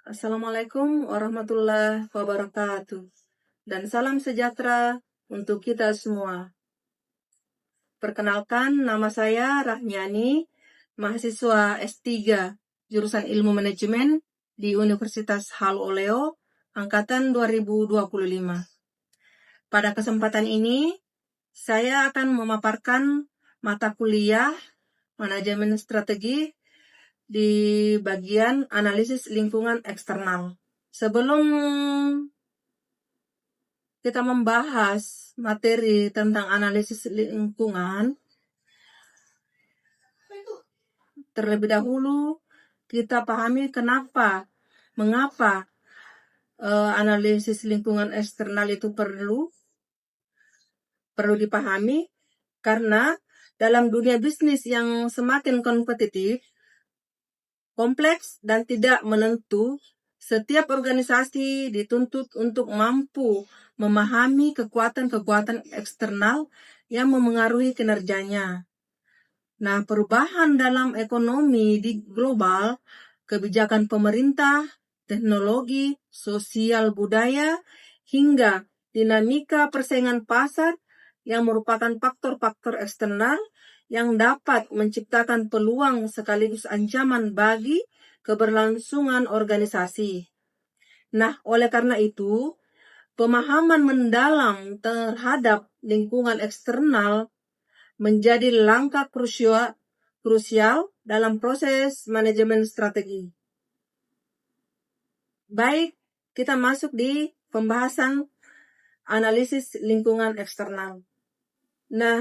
Assalamualaikum warahmatullahi wabarakatuh. Dan salam sejahtera untuk kita semua. Perkenalkan, nama saya Rahniani, mahasiswa S3, jurusan Ilmu Manajemen di Universitas Halu Oleo, angkatan 2025. Pada kesempatan ini, saya akan memaparkan mata kuliah Manajemen Strategi di bagian analisis lingkungan eksternal. Sebelum kita membahas materi tentang analisis lingkungan, terlebih dahulu kita pahami mengapa analisis lingkungan eksternal itu perlu dipahami, karena dalam dunia bisnis yang semakin kompetitif, kompleks dan tidak menentu, setiap organisasi dituntut untuk mampu memahami kekuatan-kekuatan eksternal yang memengaruhi kinerjanya. Nah, perubahan dalam ekonomi di global, kebijakan pemerintah, teknologi, sosial budaya, hingga dinamika persaingan pasar yang merupakan faktor-faktor eksternal yang dapat menciptakan peluang sekaligus ancaman bagi keberlangsungan organisasi. Nah, oleh karena itu, pemahaman mendalam terhadap lingkungan eksternal menjadi langkah krusial dalam proses manajemen strategi. Baik, kita masuk di pembahasan analisis lingkungan eksternal. Nah,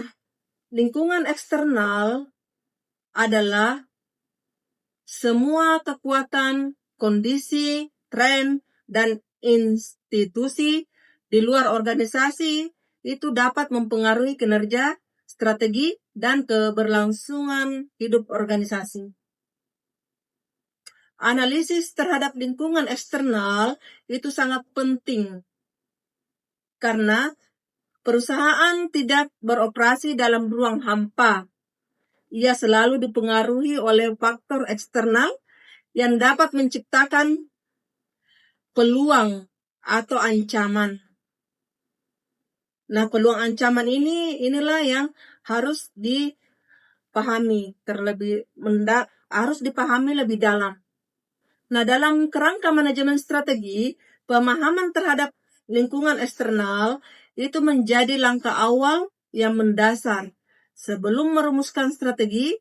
lingkungan eksternal adalah semua kekuatan, kondisi, tren, dan institusi di luar organisasi itu dapat mempengaruhi kinerja, strategi, dan keberlangsungan hidup organisasi. Analisis terhadap lingkungan eksternal itu sangat penting karena perusahaan tidak beroperasi dalam ruang hampa. Ia selalu dipengaruhi oleh faktor eksternal yang dapat menciptakan peluang atau ancaman. Nah, peluang ancaman inilah yang harus dipahami harus dipahami lebih dalam. Nah, dalam kerangka manajemen strategi, pemahaman terhadap lingkungan eksternal itu menjadi langkah awal yang mendasar. Sebelum merumuskan strategi,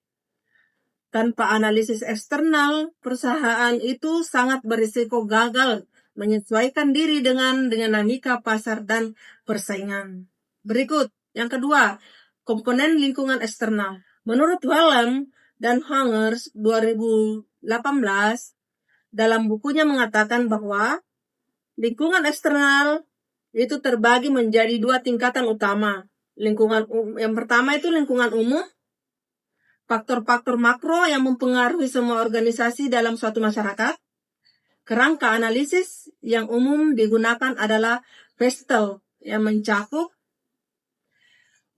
tanpa analisis eksternal, perusahaan itu sangat berisiko gagal menyesuaikan diri dengan dinamika pasar dan persaingan. Berikut, yang kedua, komponen lingkungan eksternal. Menurut Whallam dan Hangers 2018, dalam bukunya mengatakan bahwa lingkungan eksternal itu terbagi menjadi dua tingkatan utama. Yang pertama itu lingkungan umum, faktor-faktor makro yang mempengaruhi semua organisasi dalam suatu masyarakat. Kerangka analisis yang umum digunakan adalah PESTEL yang mencakup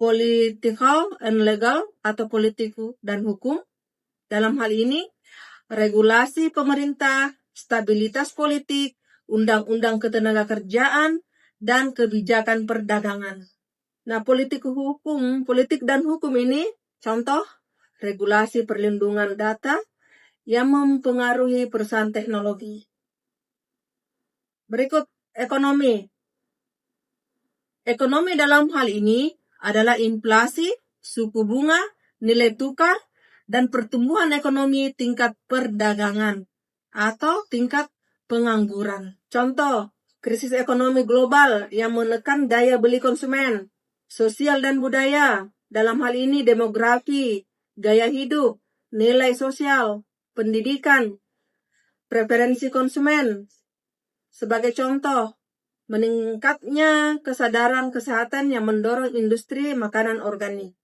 political and legal atau politik dan hukum. Dalam hal ini, regulasi pemerintah, stabilitas politik, undang-undang ketenagakerjaan, dan kebijakan perdagangan. Nah, politik dan hukum ini contoh regulasi perlindungan data yang mempengaruhi perusahaan teknologi. Berikut, ekonomi. Ekonomi dalam hal ini adalah inflasi, suku bunga, nilai tukar, dan pertumbuhan ekonomi tingkat perdagangan atau tingkat pengangguran. Contoh, krisis ekonomi global yang menekan daya beli konsumen, sosial dan budaya, dalam hal ini demografi, gaya hidup, nilai sosial, pendidikan, preferensi konsumen. Sebagai contoh, meningkatnya kesadaran kesehatan yang mendorong industri makanan organik.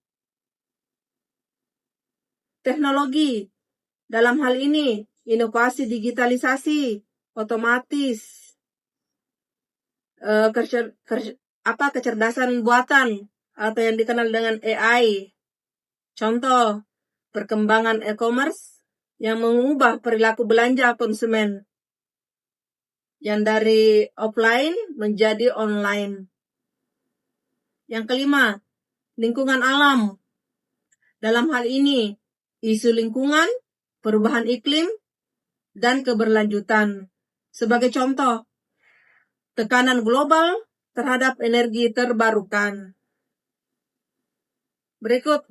Teknologi, dalam hal ini inovasi digitalisasi, otomatis, kecerdasan buatan atau yang dikenal dengan AI. Contoh, perkembangan e-commerce yang mengubah perilaku belanja konsumen. yang dari offline menjadi online. Yang kelima, lingkungan alam. Dalam hal ini, isu lingkungan, perubahan iklim, dan keberlanjutan. Sebagai contoh, tekanan global terhadap energi terbarukan. Berikut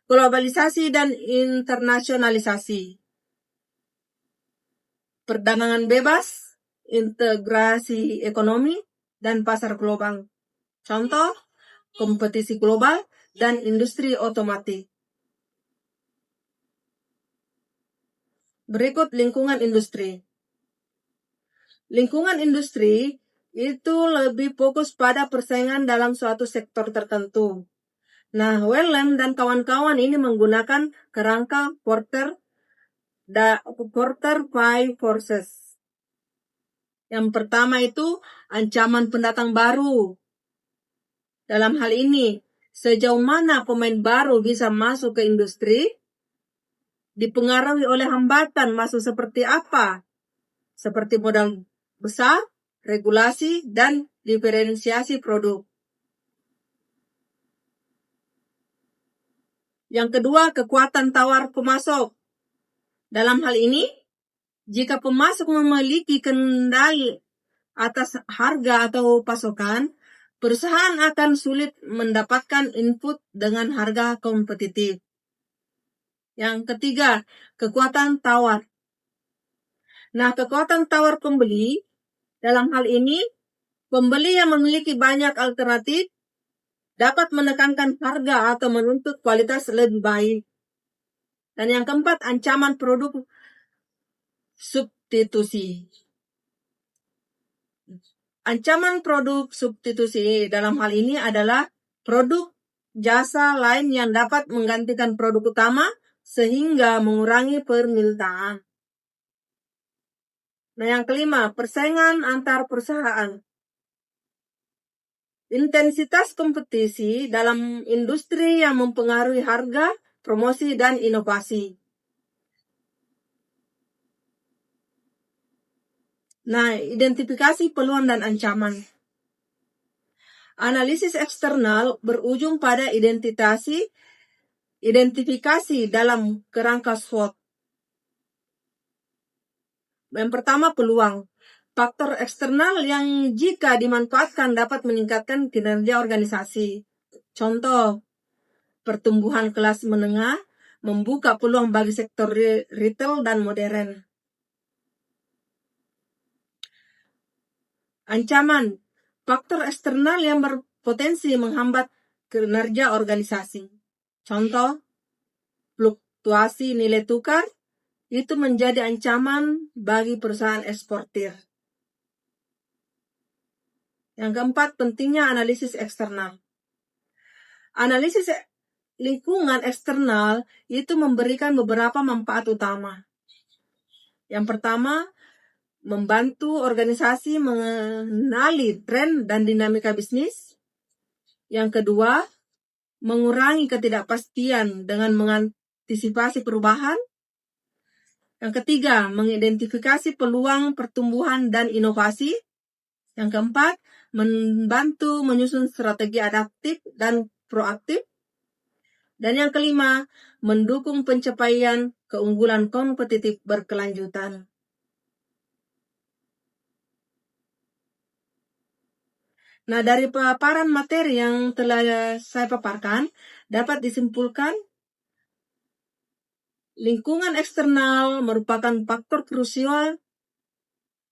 globalisasi dan internasionalisasi. Perdagangan bebas, integrasi ekonomi, dan pasar global. Contoh, kompetisi global dan industri otomotif. Berikut lingkungan industri. Lingkungan industri itu lebih fokus pada persaingan dalam suatu sektor tertentu. Nah, Wellem dan kawan-kawan ini menggunakan kerangka Porter 5 forces. Yang pertama itu ancaman pendatang baru. Dalam hal ini, sejauh mana pemain baru bisa masuk ke industri, dipengaruhi oleh hambatan masuk seperti apa? Seperti modal besar, regulasi, dan diferensiasi produk. Yang kedua, kekuatan tawar pemasok. Dalam hal ini, jika pemasok memiliki kendali atas harga atau pasokan, perusahaan akan sulit mendapatkan input dengan harga kompetitif. Yang ketiga, kekuatan tawar. Nah, kekuatan tawar pembeli, dalam hal ini, pembeli yang memiliki banyak alternatif dapat menekankan harga atau menuntut kualitas lebih baik. Dan yang keempat, ancaman produk substitusi. Ancaman produk substitusi dalam hal ini adalah produk jasa lain yang dapat menggantikan produk utama sehingga mengurangi permintaan. Nah, yang kelima, persaingan antar perusahaan. Intensitas kompetisi dalam industri yang mempengaruhi harga, promosi, dan inovasi. Nah, identifikasi peluang dan ancaman. Analisis eksternal berujung pada identifikasi dalam kerangka SWOT. Yang pertama, peluang. Faktor eksternal yang jika dimanfaatkan dapat meningkatkan kinerja organisasi. Contoh, pertumbuhan kelas menengah membuka peluang bagi sektor retail dan modern. Ancaman, faktor eksternal yang berpotensi menghambat kinerja organisasi. Contoh, fluktuasi nilai tukar itu menjadi ancaman bagi perusahaan eksportir. Yang keempat, pentingnya analisis eksternal. Analisis lingkungan eksternal itu memberikan beberapa manfaat utama. Yang pertama, membantu organisasi mengenali tren dan dinamika bisnis. Yang kedua, mengurangi ketidakpastian dengan mengantisipasi perubahan. Yang ketiga, mengidentifikasi peluang pertumbuhan dan inovasi. Yang keempat, membantu menyusun strategi adaptif dan proaktif. Dan yang kelima, mendukung pencapaian keunggulan kompetitif berkelanjutan. Nah, dari paparan materi yang telah saya paparkan, dapat disimpulkan lingkungan eksternal merupakan faktor krusial.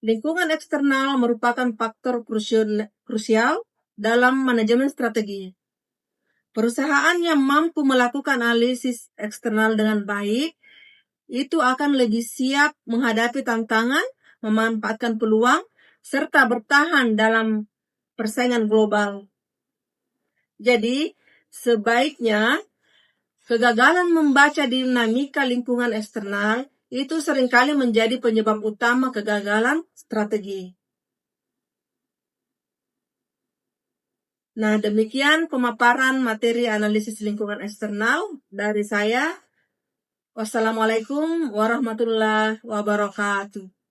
Lingkungan eksternal merupakan faktor krusial dalam manajemen strategi. Perusahaan yang mampu melakukan analisis eksternal dengan baik, itu akan lebih siap menghadapi tantangan, memanfaatkan peluang, serta bertahan dalam persaingan global. Jadi, sebaiknya kegagalan membaca dinamika lingkungan eksternal itu seringkali menjadi penyebab utama kegagalan strategi. Nah, demikian pemaparan materi analisis lingkungan eksternal dari saya. Wassalamualaikum warahmatullahi wabarakatuh.